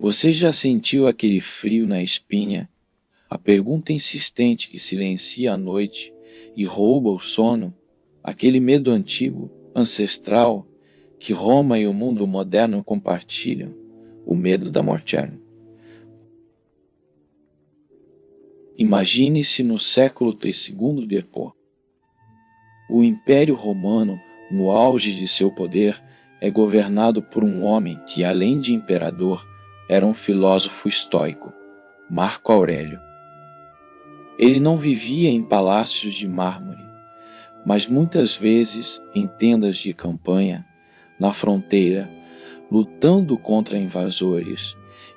Você já sentiu aquele frio na espinha? A pergunta insistente que silencia a noite e rouba o sono? Aquele medo antigo, ancestral, que Roma e o mundo moderno compartilham? O medo da morte eterna. Imagine-se no século II depois. O Império Romano, no auge de seu poder, é governado por um homem que, além de imperador, era um filósofo estoico, Marco Aurélio. Ele não vivia em palácios de mármore, mas muitas vezes em tendas de campanha, na fronteira, lutando contra invasores,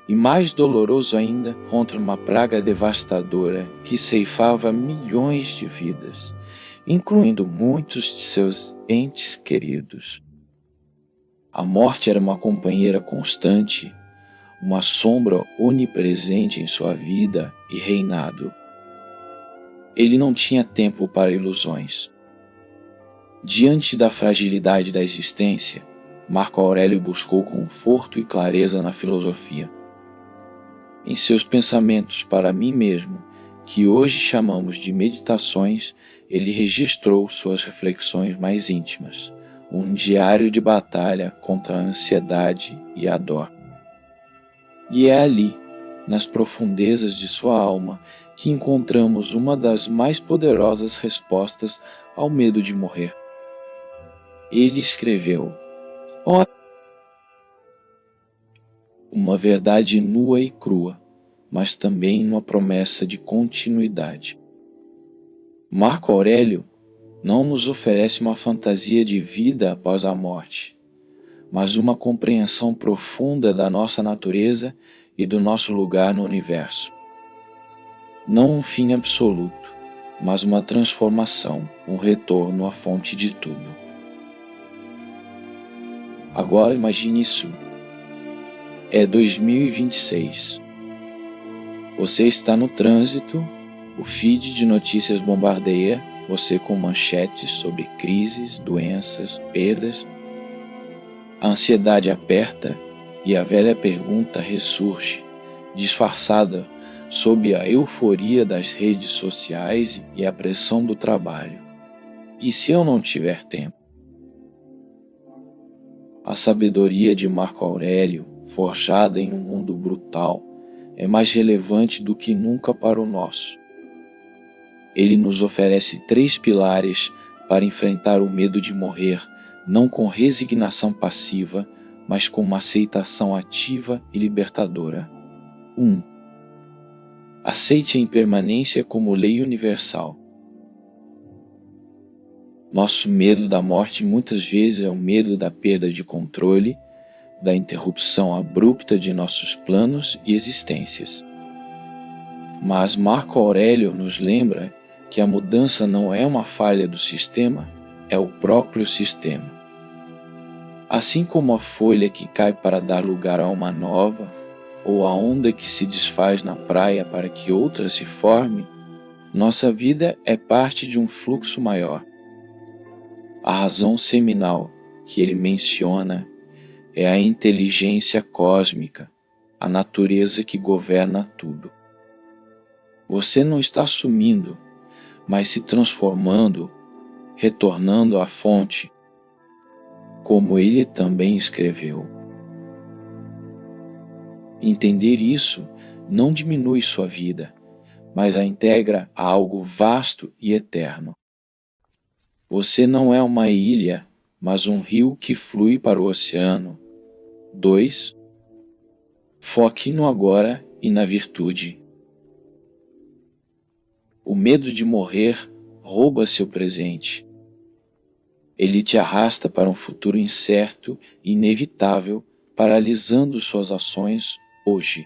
e mais doloroso ainda, contra uma praga devastadora que ceifava milhões de vidas, incluindo muitos de seus entes queridos. A morte era uma companheira constante, uma sombra onipresente em sua vida e reinado. Ele não tinha tempo para ilusões. Diante da fragilidade da existência, Marco Aurélio buscou conforto e clareza na filosofia. Em seus pensamentos para mim mesmo, que hoje chamamos de meditações, ele registrou suas reflexões mais íntimas, um diário de batalha contra a ansiedade e a dor. E é ali, nas profundezas de sua alma, que encontramos uma das mais poderosas respostas ao medo de morrer. Ele escreveu: "Ó, uma verdade nua e crua, mas também uma promessa de continuidade." Marco Aurélio não nos oferece uma fantasia de vida após a morte, mas uma compreensão profunda da nossa natureza e do nosso lugar no universo. Não um fim absoluto, mas uma transformação, um retorno à fonte de tudo. Agora imagine isso. É 2026. Você está no trânsito, o feed de notícias bombardeia você com manchetes sobre crises, doenças, perdas. A ansiedade aperta e a velha pergunta ressurge, disfarçada sob a euforia das redes sociais e a pressão do trabalho. E se eu não tiver tempo? A sabedoria de Marco Aurélio, forjada em um mundo brutal, é mais relevante do que nunca para o nosso. Ele nos oferece 3 pilares para enfrentar o medo de morrer, não com resignação passiva, mas com uma aceitação ativa e libertadora. 1. Aceite a impermanência como lei universal. Nosso medo da morte muitas vezes é o medo da perda de controle, da interrupção abrupta de nossos planos e existências. Mas Marco Aurélio nos lembra que a mudança não é uma falha do sistema, é o próprio sistema. Assim como a folha que cai para dar lugar a uma nova, ou a onda que se desfaz na praia para que outra se forme, nossa vida é parte de um fluxo maior. A razão seminal que ele menciona é a inteligência cósmica, a natureza que governa tudo. Você não está sumindo, mas se transformando, retornando à fonte, como ele também escreveu. Entender isso não diminui sua vida, mas a integra a algo vasto e eterno. Você não é uma ilha, mas um rio que flui para o oceano. 2. Foque no agora e na virtude. O medo de morrer rouba seu presente. Ele te arrasta para um futuro incerto e inevitável, paralisando suas ações hoje.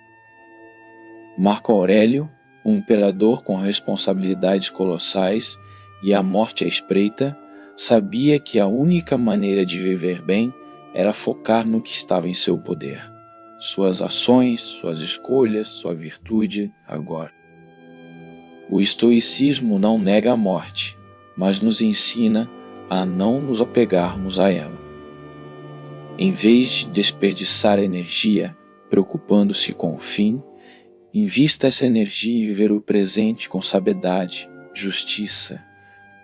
Marco Aurélio, um imperador com responsabilidades colossais e a morte à espreita, sabia que a única maneira de viver bem era focar no que estava em seu poder. Suas ações, suas escolhas, sua virtude agora. O estoicismo não nega a morte, mas nos ensina a não nos apegarmos a ela. Em vez de desperdiçar energia, preocupando-se com o fim, invista essa energia em viver o presente com sabedoria, justiça,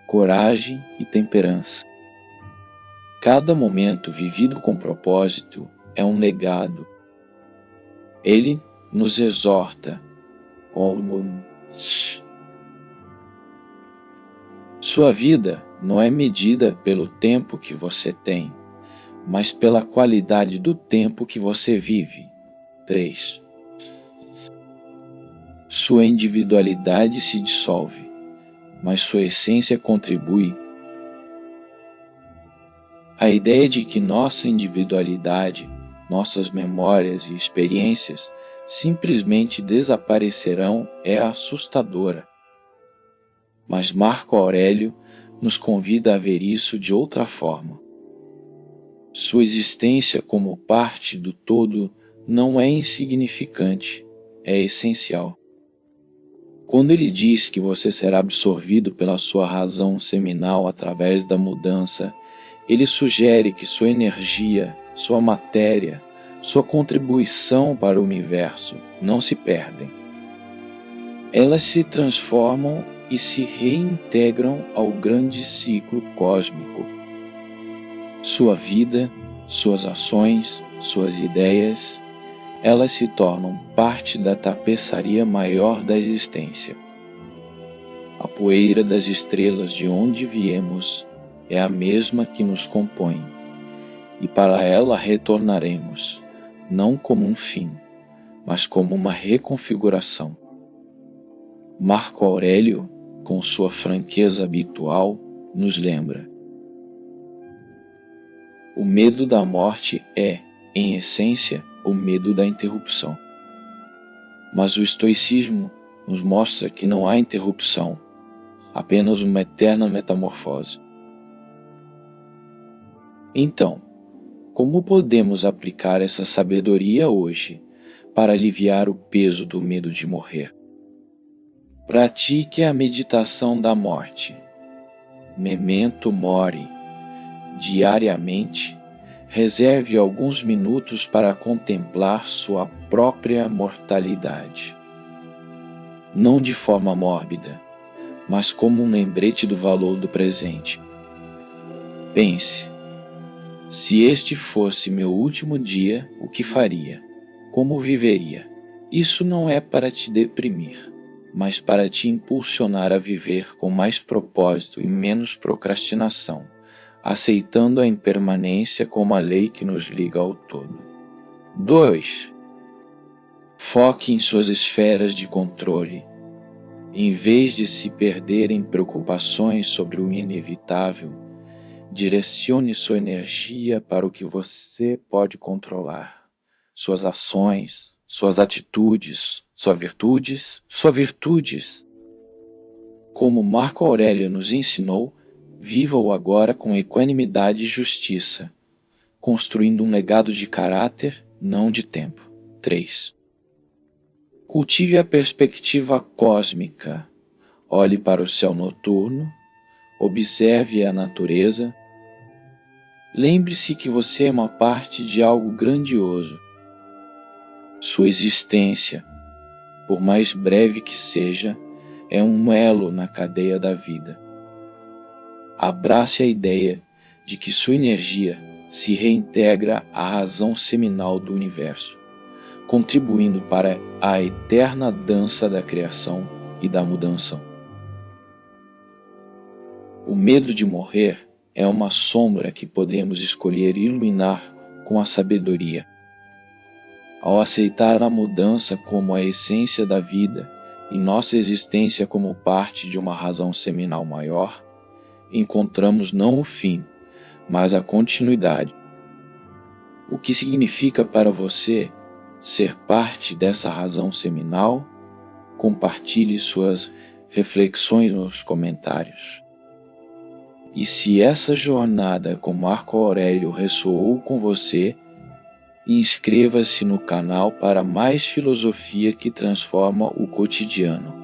coragem e temperança. Cada momento vivido com propósito é um legado. Ele nos exorta. Sua vida não é medida pelo tempo que você tem, mas pela qualidade do tempo que você vive. 3. Sua individualidade se dissolve, mas sua essência contribui. A ideia de que nossa individualidade, nossas memórias e experiências simplesmente desaparecerão é assustadora. Mas Marco Aurélio nos convida a ver isso de outra forma. Sua existência como parte do todo não é insignificante, é essencial. Quando ele diz que você será absorvido pela sua razão seminal através da mudança, ele sugere que sua energia, sua matéria, sua contribuição para o universo não se perdem. Elas se transformam e se reintegram ao grande ciclo cósmico. Sua vida, suas ações, suas ideias, elas se tornam parte da tapeçaria maior da existência. A poeira das estrelas de onde viemos é a mesma que nos compõe, e para ela retornaremos, não como um fim, mas como uma reconfiguração. Marco Aurélio, com sua franqueza habitual, nos lembra: o medo da morte é, em essência, o medo da interrupção. Mas o estoicismo nos mostra que não há interrupção, apenas uma eterna metamorfose. Então, como podemos aplicar essa sabedoria hoje para aliviar o peso do medo de morrer? Pratique a meditação da morte. Memento mori. Diariamente, reserve alguns minutos para contemplar sua própria mortalidade. Não de forma mórbida, mas como um lembrete do valor do presente. Pense: se este fosse meu último dia, o que faria? Como viveria? Isso não é para te deprimir, mas para te impulsionar a viver com mais propósito e menos procrastinação, aceitando a impermanência como a lei que nos liga ao todo. 2. Foque em suas esferas de controle. Em vez de se perder em preocupações sobre o inevitável, direcione sua energia para o que você pode controlar. Suas ações, suas atitudes, suas virtudes. Como Marco Aurélio nos ensinou, viva-o agora com equanimidade e justiça, construindo um legado de caráter, não de tempo. 3. Cultive a perspectiva cósmica. Olhe para o céu noturno, observe a natureza. Lembre-se que você é uma parte de algo grandioso. Sua existência, por mais breve que seja, é um elo na cadeia da vida. Abrace a ideia de que sua energia se reintegra à razão seminal do universo, contribuindo para a eterna dança da criação e da mudança. O medo de morrer é uma sombra que podemos escolher iluminar com a sabedoria. Ao aceitar a mudança como a essência da vida e nossa existência como parte de uma razão seminal maior, encontramos não o fim, mas a continuidade. O que significa para você ser parte dessa razão seminal? Compartilhe suas reflexões nos comentários. E se essa jornada com Marco Aurélio ressoou com você, inscreva-se no canal para mais filosofia que transforma o cotidiano.